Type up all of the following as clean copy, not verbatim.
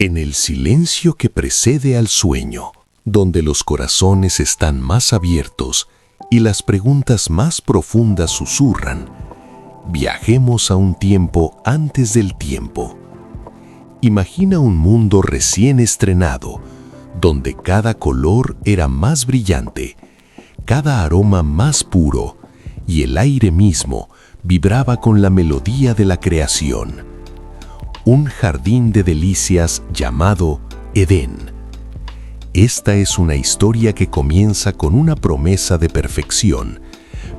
En el silencio que precede al sueño, donde los corazones están más abiertos y las preguntas más profundas susurran, viajemos a un tiempo antes del tiempo. Imagina un mundo recién estrenado, donde cada color era más brillante, cada aroma más puro y el aire mismo vibraba con la melodía de la creación. Un jardín de delicias llamado Edén. Esta es una historia que comienza con una promesa de perfección,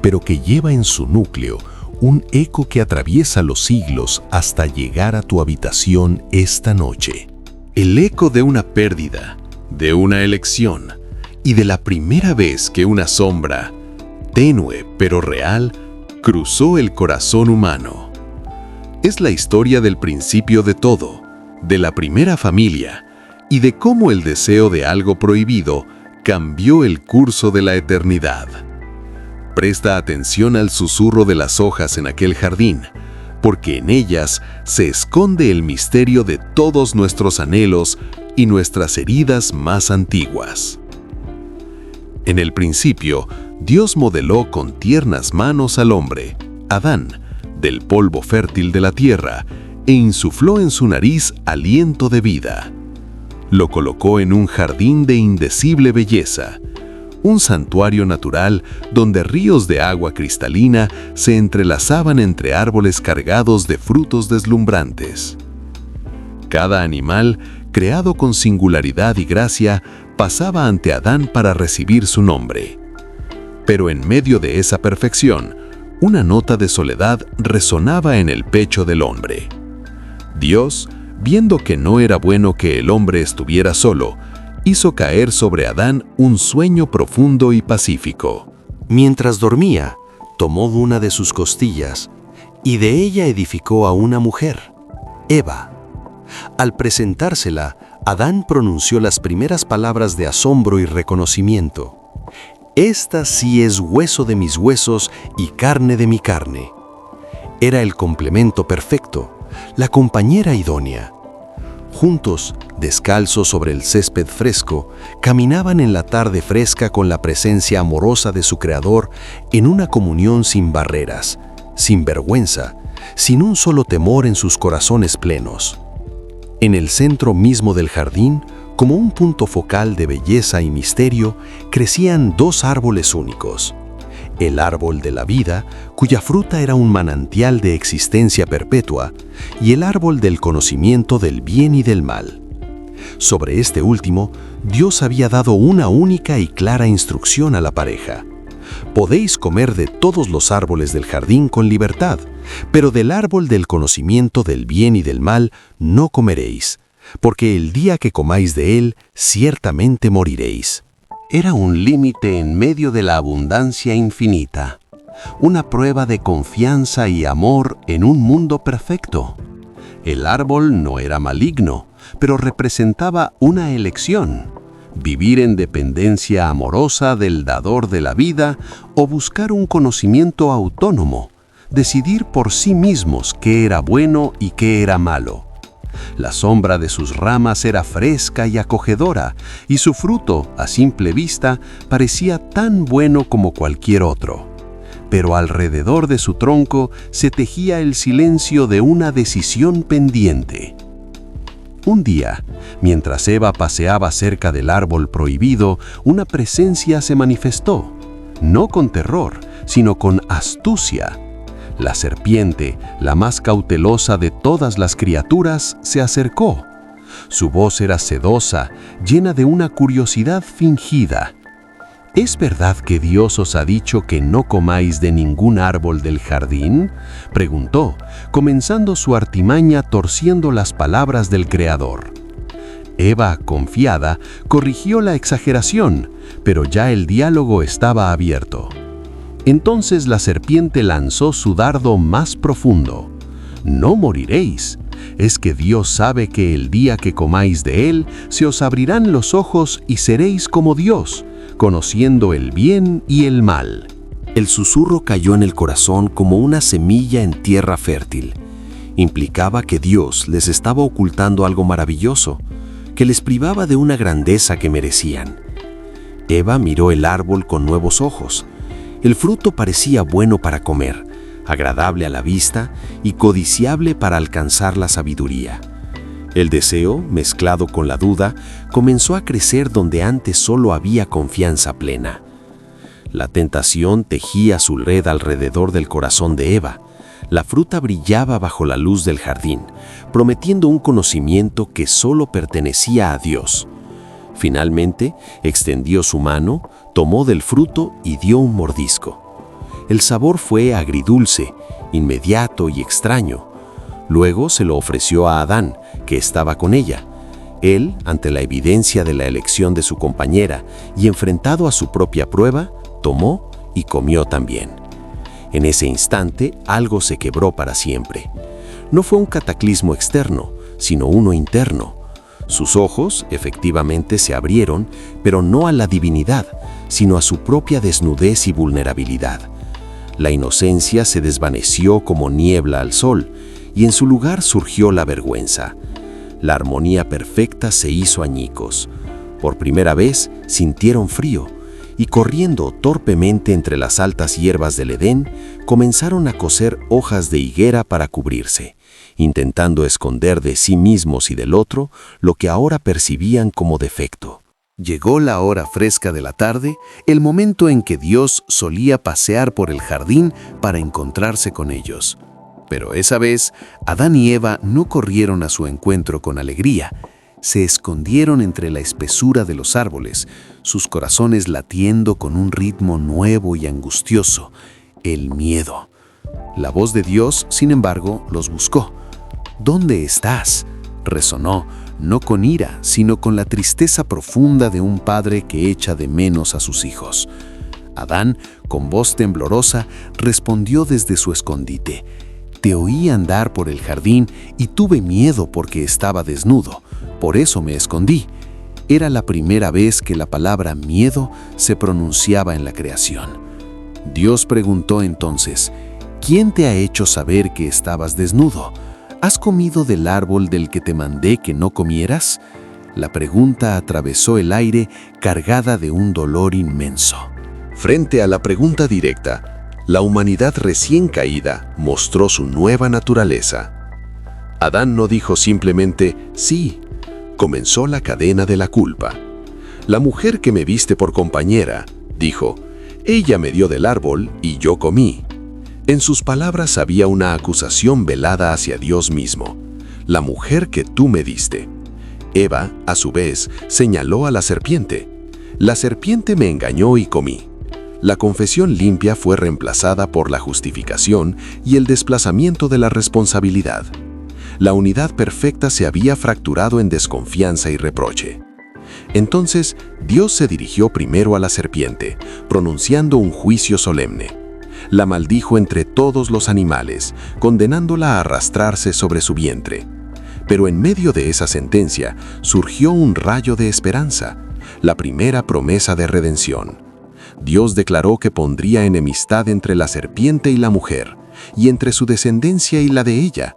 pero que lleva en su núcleo un eco que atraviesa los siglos hasta llegar a tu habitación esta noche. El eco de una pérdida, de una elección y de la primera vez que una sombra, tenue pero real, cruzó el corazón humano. Es la historia del principio de todo, de la primera familia y de cómo el deseo de algo prohibido cambió el curso de la eternidad. Presta atención al susurro de las hojas en aquel jardín, porque en ellas se esconde el misterio de todos nuestros anhelos y nuestras heridas más antiguas. En el principio, Dios modeló con tiernas manos al hombre, Adán, del polvo fértil de la tierra, e insufló en su nariz aliento de vida. Lo colocó en un jardín de indecible belleza, un santuario natural donde ríos de agua cristalina se entrelazaban entre árboles cargados de frutos deslumbrantes. Cada animal, creado con singularidad y gracia, pasaba ante Adán para recibir su nombre. Pero en medio de esa perfección, una nota de soledad resonaba en el pecho del hombre. Dios, viendo que no era bueno que el hombre estuviera solo, hizo caer sobre Adán un sueño profundo y pacífico. Mientras dormía, tomó una de sus costillas y de ella edificó a una mujer, Eva. Al presentársela, Adán pronunció las primeras palabras de asombro y reconocimiento. Esta sí es hueso de mis huesos y carne de mi carne. Era el complemento perfecto, la compañera idónea. Juntos, descalzos sobre el césped fresco, caminaban en la tarde fresca con la presencia amorosa de su Creador en una comunión sin barreras, sin vergüenza, sin un solo temor en sus corazones plenos. En el centro mismo del jardín, como un punto focal de belleza y misterio, crecían dos árboles únicos. El árbol de la vida, cuya fruta era un manantial de existencia perpetua, y el árbol del conocimiento del bien y del mal. Sobre este último, Dios había dado una única y clara instrucción a la pareja. Podéis comer de todos los árboles del jardín con libertad, pero del árbol del conocimiento del bien y del mal no comeréis, porque el día que comáis de él, ciertamente moriréis. Era un límite en medio de la abundancia infinita, una prueba de confianza y amor en un mundo perfecto. El árbol no era maligno, pero representaba una elección: vivir en dependencia amorosa del dador de la vida o buscar un conocimiento autónomo, decidir por sí mismos qué era bueno y qué era malo. La sombra de sus ramas era fresca y acogedora, y su fruto, a simple vista, parecía tan bueno como cualquier otro. Pero alrededor de su tronco se tejía el silencio de una decisión pendiente. Un día, mientras Eva paseaba cerca del árbol prohibido, una presencia se manifestó, no con terror, sino con astucia. La serpiente, la más cautelosa de todas las criaturas, se acercó. Su voz era sedosa, llena de una curiosidad fingida. ¿Es verdad que Dios os ha dicho que no comáis de ningún árbol del jardín?, preguntó, comenzando su artimaña torciendo las palabras del Creador. Eva, confiada, corrigió la exageración, pero ya el diálogo estaba abierto. Entonces la serpiente lanzó su dardo más profundo. No moriréis. Es que Dios sabe que el día que comáis de él, se os abrirán los ojos y seréis como Dios, conociendo el bien y el mal. El susurro cayó en el corazón como una semilla en tierra fértil, Implicaba que Dios les estaba ocultando algo maravilloso, que les privaba de una grandeza que merecían. Eva miró el árbol con nuevos ojos. El fruto parecía bueno para comer, agradable a la vista y codiciable para alcanzar la sabiduría. El deseo, mezclado con la duda, comenzó a crecer donde antes solo había confianza plena. La tentación tejía su red alrededor del corazón de Eva. La fruta brillaba bajo la luz del jardín, prometiendo un conocimiento que solo pertenecía a Dios. Finalmente, extendió su mano, tomó del fruto y dio un mordisco. El sabor fue agridulce, inmediato y extraño. Luego se lo ofreció a Adán, que estaba con ella. Él, ante la evidencia de la elección de su compañera y enfrentado a su propia prueba, tomó y comió también. En ese instante, algo se quebró para siempre. No fue un cataclismo externo, sino uno interno. Sus ojos, efectivamente, se abrieron, pero no a la divinidad, sino a su propia desnudez y vulnerabilidad. La inocencia se desvaneció como niebla al sol, y en su lugar surgió la vergüenza. La armonía perfecta se hizo añicos. Por primera vez sintieron frío, y corriendo torpemente entre las altas hierbas del Edén, comenzaron a coser hojas de higuera para cubrirse, intentando esconder de sí mismos y del otro lo que ahora percibían como defecto. Llegó la hora fresca de la tarde, el momento en que Dios solía pasear por el jardín para encontrarse con ellos. Pero esa vez, Adán y Eva no corrieron a su encuentro con alegría. Se escondieron entre la espesura de los árboles, sus corazones latiendo con un ritmo nuevo y angustioso, el miedo. La voz de Dios, sin embargo, los buscó. ¿Dónde estás?, resonó, no con ira, sino con la tristeza profunda de un padre que echa de menos a sus hijos. Adán, con voz temblorosa, respondió desde su escondite: «Te oí andar por el jardín y tuve miedo porque estaba desnudo. Por eso me escondí». Era la primera vez que la palabra miedo se pronunciaba en la creación. Dios preguntó entonces: «¿Quién te ha hecho saber que estabas desnudo? ¿Has comido del árbol del que te mandé que no comieras?». La pregunta atravesó el aire cargada de un dolor inmenso. Frente a la pregunta directa, la humanidad recién caída mostró su nueva naturaleza. Adán no dijo simplemente «sí». Comenzó la cadena de la culpa. La mujer que me viste por compañera, dijo, ella me dio del árbol y yo comí. En sus palabras había una acusación velada hacia Dios mismo. La mujer que tú me diste. Eva, a su vez, señaló a la serpiente. La serpiente me engañó y comí. La confesión limpia fue reemplazada por la justificación y el desplazamiento de la responsabilidad. La unidad perfecta se había fracturado en desconfianza y reproche. Entonces, Dios se dirigió primero a la serpiente, pronunciando un juicio solemne. La maldijo entre todos los animales, condenándola a arrastrarse sobre su vientre. Pero en medio de esa sentencia surgió un rayo de esperanza, la primera promesa de redención. Dios declaró que pondría enemistad entre la serpiente y la mujer, y entre su descendencia y la de ella.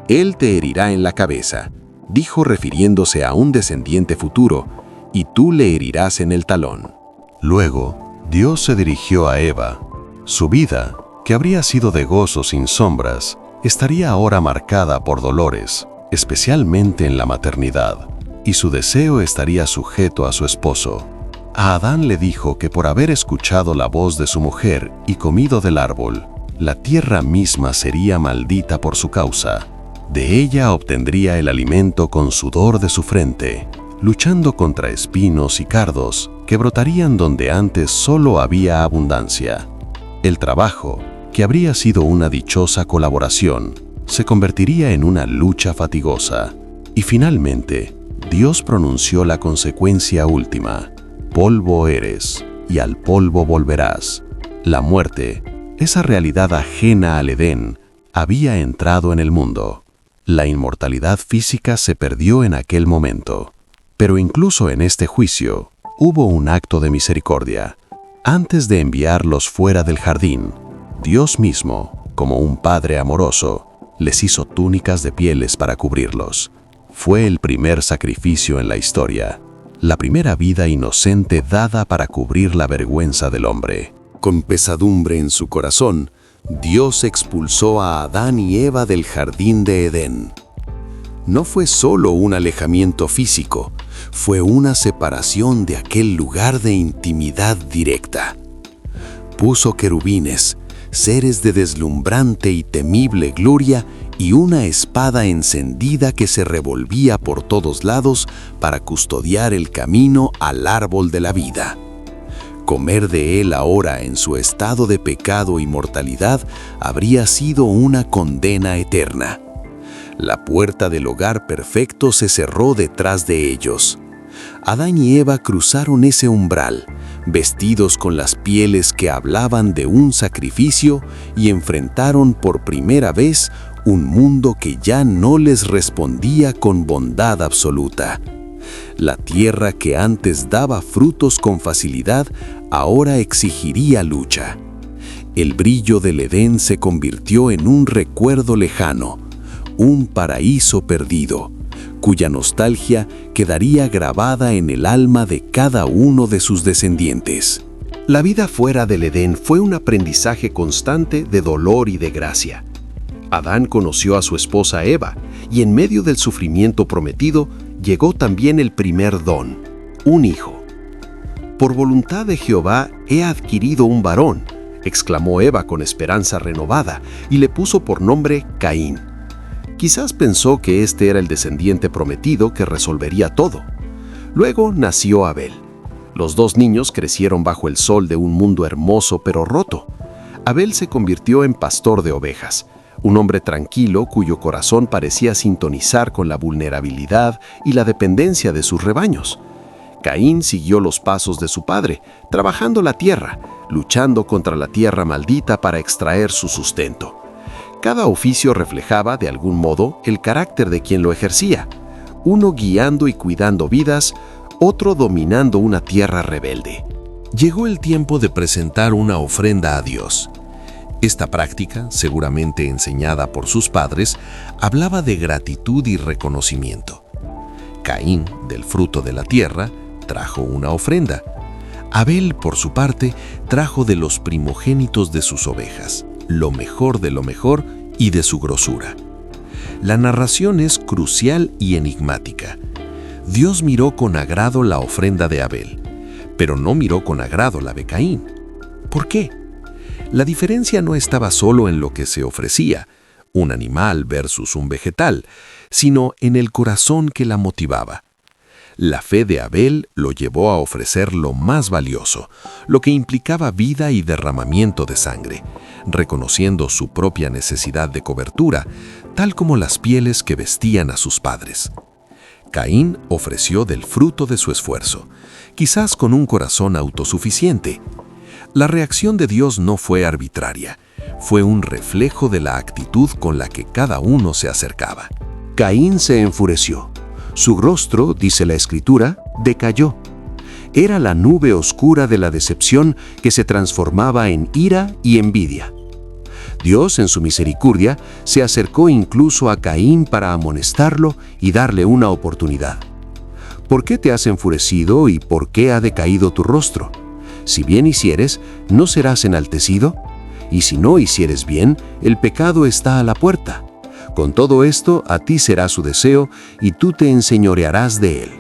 Él te herirá en la cabeza, dijo refiriéndose a un descendiente futuro, y tú le herirás en el talón. Luego, Dios se dirigió a Eva. Su vida, que habría sido de gozo sin sombras, estaría ahora marcada por dolores, especialmente en la maternidad, y su deseo estaría sujeto a su esposo. A Adán le dijo que por haber escuchado la voz de su mujer y comido del árbol, la tierra misma sería maldita por su causa. De ella obtendría el alimento con sudor de su frente, luchando contra espinos y cardos que brotarían donde antes solo había abundancia. El trabajo, que habría sido una dichosa colaboración, se convertiría en una lucha fatigosa. Y finalmente, Dios pronunció la consecuencia última: polvo eres, y al polvo volverás. La muerte, esa realidad ajena al Edén, había entrado en el mundo. La inmortalidad física se perdió en aquel momento. Pero incluso en este juicio, hubo un acto de misericordia. Antes de enviarlos fuera del jardín, Dios mismo, como un padre amoroso, Les hizo túnicas de pieles para cubrirlos. Fue el primer sacrificio en la historia, la primera vida inocente dada para cubrir la vergüenza del hombre. Con pesadumbre en su corazón, Dios expulsó a Adán y Eva del jardín de Edén. No fue solo un alejamiento físico, fue una separación de aquel lugar de intimidad directa. Puso querubines, seres de deslumbrante y temible gloria, y una espada encendida que se revolvía por todos lados para custodiar el camino al árbol de la vida. Comer de él ahora en su estado de pecado y mortalidad habría sido una condena eterna. La puerta del hogar perfecto se cerró detrás de ellos. Adán y Eva cruzaron ese umbral, vestidos con las pieles que hablaban de un sacrificio, y enfrentaron por primera vez un mundo que ya no les respondía con bondad absoluta. La tierra que antes daba frutos con facilidad, ahora exigiría lucha. El brillo del Edén se convirtió en un recuerdo lejano, un paraíso perdido, cuya nostalgia quedaría grabada en el alma de cada uno de sus descendientes. La vida fuera del Edén fue un aprendizaje constante de dolor y de gracia. Adán conoció a su esposa Eva, y en medio del sufrimiento prometido llegó también el primer don, un hijo. «Por voluntad de Jehová he adquirido un varón», exclamó Eva con esperanza renovada, y le puso por nombre Caín. Quizás pensó que este era el descendiente prometido que resolvería todo. Luego nació Abel. Los dos niños crecieron bajo el sol de un mundo hermoso pero roto. Abel se convirtió en pastor de ovejas, un hombre tranquilo cuyo corazón parecía sintonizar con la vulnerabilidad y la dependencia de sus rebaños. Caín siguió los pasos de su padre, trabajando la tierra, luchando contra la tierra maldita para extraer su sustento. Cada oficio reflejaba, de algún modo, el carácter de quien lo ejercía, uno guiando y cuidando vidas, otro dominando una tierra rebelde. Llegó el tiempo de presentar una ofrenda a Dios. Esta práctica, seguramente enseñada por sus padres, hablaba de gratitud y reconocimiento. Caín, del fruto de la tierra, trajo una ofrenda. Abel, por su parte, trajo de los primogénitos de sus ovejas, lo mejor de lo mejor y de su grosura. La narración es crucial y enigmática. Dios miró con agrado la ofrenda de Abel, pero no miró con agrado la de Caín. ¿Por qué? La diferencia no estaba solo en lo que se ofrecía, un animal versus un vegetal, sino en el corazón que la motivaba. La fe de Abel lo llevó a ofrecer lo más valioso, lo que implicaba vida y derramamiento de sangre, reconociendo su propia necesidad de cobertura, tal como las pieles que vestían a sus padres. Caín ofreció del fruto de su esfuerzo, quizás con un corazón autosuficiente. La reacción de Dios no fue arbitraria, fue un reflejo de la actitud con la que cada uno se acercaba. Caín se enfureció. Su rostro, dice la Escritura, decayó. Era la nube oscura de la decepción que se transformaba en ira y envidia. Dios, en su misericordia, se acercó incluso a Caín para amonestarlo y darle una oportunidad. ¿Por qué te has enfurecido y por qué ha decaído tu rostro? Si bien hicieres, ¿no serás enaltecido? Y si no hicieres bien, el pecado está a la puerta. Con todo esto, a ti será su deseo, y tú te enseñorearás de él.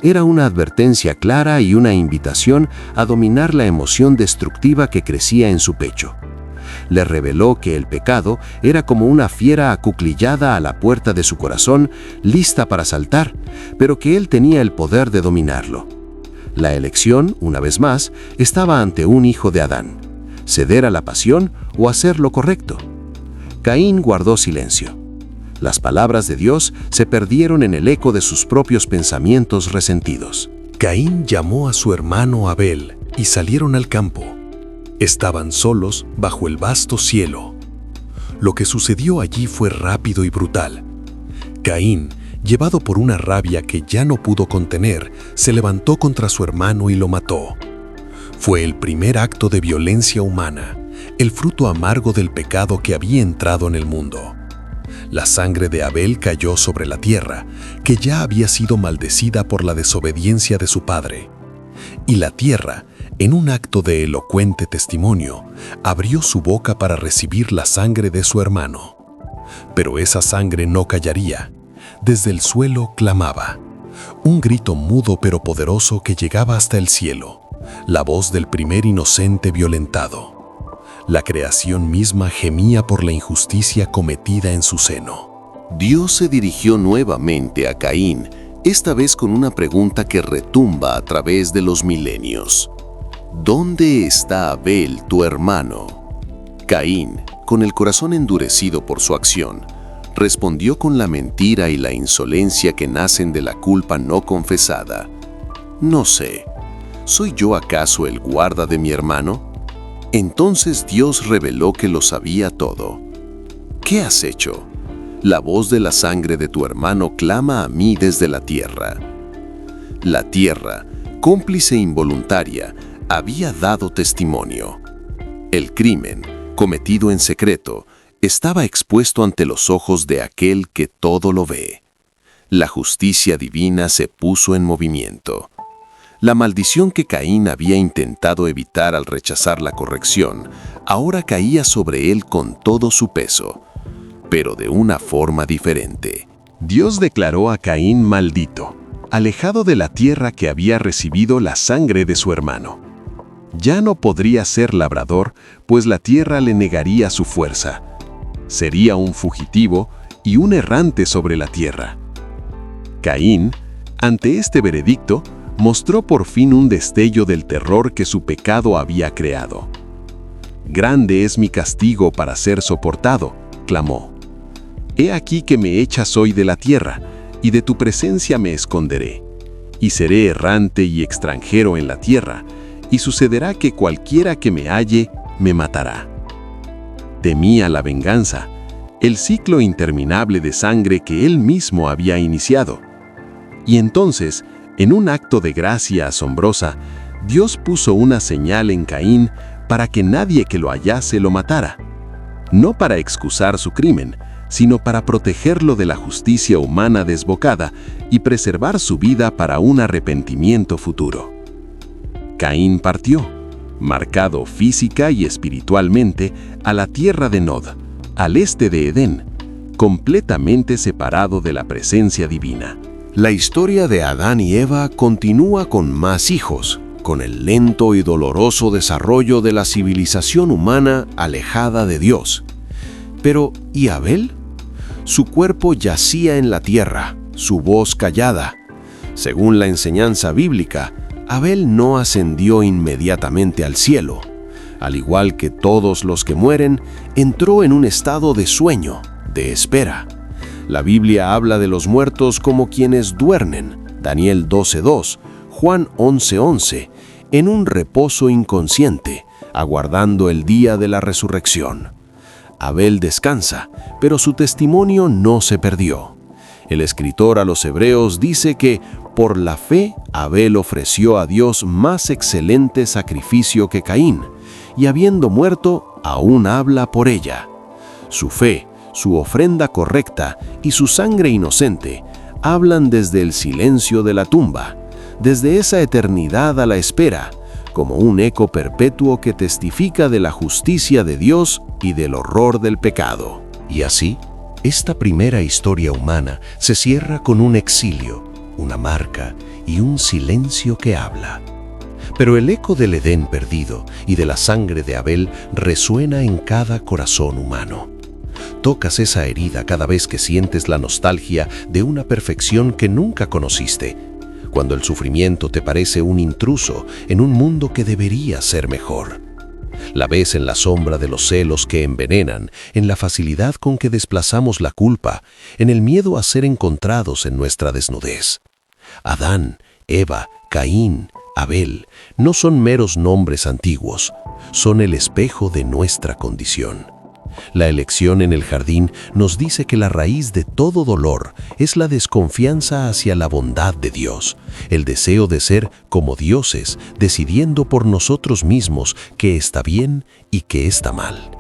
Era una advertencia clara y una invitación a dominar la emoción destructiva que crecía en su pecho. Le reveló que el pecado era como una fiera acuclillada a la puerta de su corazón, lista para saltar, pero que él tenía el poder de dominarlo. La elección, una vez más, estaba ante un hijo de Adán: ceder a la pasión o hacer lo correcto. Caín guardó silencio. Las palabras de Dios se perdieron en el eco de sus propios pensamientos resentidos. Caín llamó a su hermano Abel y salieron al campo. Estaban solos bajo el vasto cielo. Lo que sucedió allí fue rápido y brutal. Caín, llevado por una rabia que ya no pudo contener, se levantó contra su hermano y lo mató. Fue el primer acto de violencia humana, el fruto amargo del pecado que había entrado en el mundo. La sangre de Abel cayó sobre la tierra, que ya había sido maldecida por la desobediencia de su padre. Y la tierra, en un acto de elocuente testimonio, abrió su boca para recibir la sangre de su hermano. Pero esa sangre no callaría. Desde el suelo clamaba. Un grito mudo pero poderoso que llegaba hasta el cielo. La voz del primer inocente violentado. La creación misma gemía por la injusticia cometida en su seno. Dios se dirigió nuevamente a Caín, esta vez con una pregunta que retumba a través de los milenios. ¿Dónde está Abel, tu hermano? Caín, con el corazón endurecido por su acción, respondió con la mentira y la insolencia que nacen de la culpa no confesada. No sé, ¿soy yo acaso el guarda de mi hermano? Entonces Dios reveló que lo sabía todo. ¿Qué has hecho? La voz de la sangre de tu hermano clama a mí desde la tierra. La tierra, cómplice involuntaria, había dado testimonio. El crimen, cometido en secreto, estaba expuesto ante los ojos de aquel que todo lo ve. La justicia divina se puso en movimiento. La maldición que Caín había intentado evitar al rechazar la corrección, ahora caía sobre él con todo su peso, pero de una forma diferente. Dios declaró a Caín maldito, alejado de la tierra que había recibido la sangre de su hermano. Ya no podría ser labrador, pues la tierra le negaría su fuerza. Sería un fugitivo y un errante sobre la tierra. Caín, ante este veredicto, mostró por fin un destello del terror que su pecado había creado. «Grande es mi castigo para ser soportado», clamó. «He aquí que me echas hoy de la tierra, y de tu presencia me esconderé, y seré errante y extranjero en la tierra, y sucederá que cualquiera que me halle, me matará». Temía la venganza, el ciclo interminable de sangre que él mismo había iniciado. Y entonces, en un acto de gracia asombrosa, Dios puso una señal en Caín para que nadie que lo hallase lo matara. No para excusar su crimen, sino para protegerlo de la justicia humana desbocada y preservar su vida para un arrepentimiento futuro. Caín partió, marcado física y espiritualmente, a la tierra de Nod, al este de Edén, completamente separado de la presencia divina. La historia de Adán y Eva continúa con más hijos, con el lento y doloroso desarrollo de la civilización humana alejada de Dios. Pero, ¿y Abel? Su cuerpo yacía en la tierra, su voz callada. Según la enseñanza bíblica, Abel no ascendió inmediatamente al cielo. Al igual que todos los que mueren, entró en un estado de sueño, de espera. La Biblia habla de los muertos como quienes duermen, Daniel 12:2, Juan 11:11, en un reposo inconsciente, aguardando el día de la resurrección. Abel descansa, pero su testimonio no se perdió. El escritor a los Hebreos dice que, por la fe, Abel ofreció a Dios más excelente sacrificio que Caín, y habiendo muerto, aún habla por ella. Su fe, su ofrenda correcta y su sangre inocente hablan desde el silencio de la tumba, desde esa eternidad a la espera, como un eco perpetuo que testifica de la justicia de Dios y del horror del pecado. Y así, esta primera historia humana se cierra con un exilio, una marca y un silencio que habla. Pero el eco del Edén perdido y de la sangre de Abel resuena en cada corazón humano. Tocas esa herida cada vez que sientes la nostalgia de una perfección que nunca conociste, cuando el sufrimiento te parece un intruso en un mundo que debería ser mejor. La ves en la sombra de los celos que envenenan, en la facilidad con que desplazamos la culpa, en el miedo a ser encontrados en nuestra desnudez. Adán, Eva, Caín, Abel no son meros nombres antiguos, son el espejo de nuestra condición. La elección en el jardín nos dice que la raíz de todo dolor es la desconfianza hacia la bondad de Dios, el deseo de ser como dioses, decidiendo por nosotros mismos qué está bien y qué está mal.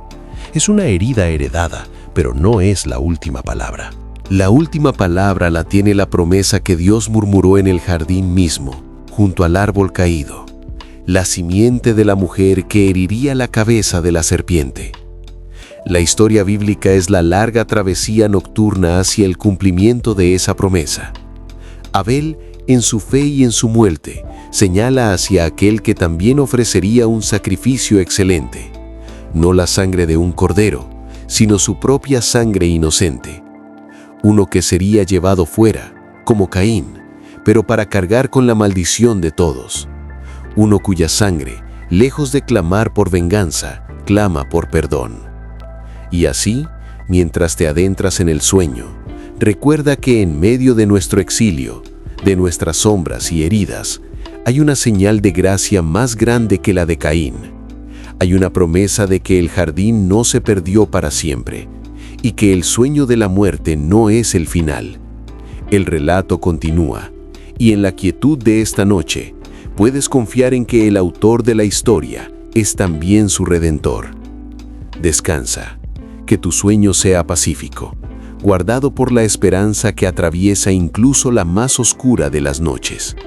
Es una herida heredada, pero no es la última palabra. La última palabra la tiene la promesa que Dios murmuró en el jardín mismo, junto al árbol caído, la simiente de la mujer que heriría la cabeza de la serpiente. La historia bíblica es la larga travesía nocturna hacia el cumplimiento de esa promesa. Abel, en su fe y en su muerte, señala hacia aquel que también ofrecería un sacrificio excelente, no la sangre de un cordero, sino su propia sangre inocente. Uno que sería llevado fuera, como Caín, pero para cargar con la maldición de todos. Uno cuya sangre, lejos de clamar por venganza, clama por perdón. Y así, mientras te adentras en el sueño, recuerda que en medio de nuestro exilio, de nuestras sombras y heridas, hay una señal de gracia más grande que la de Caín. Hay una promesa de que el jardín no se perdió para siempre y que el sueño de la muerte no es el final. El relato continúa, y en la quietud de esta noche, puedes confiar en que el autor de la historia es también su redentor. Descansa, que tu sueño sea pacífico, guardado por la esperanza que atraviesa incluso la más oscura de las noches.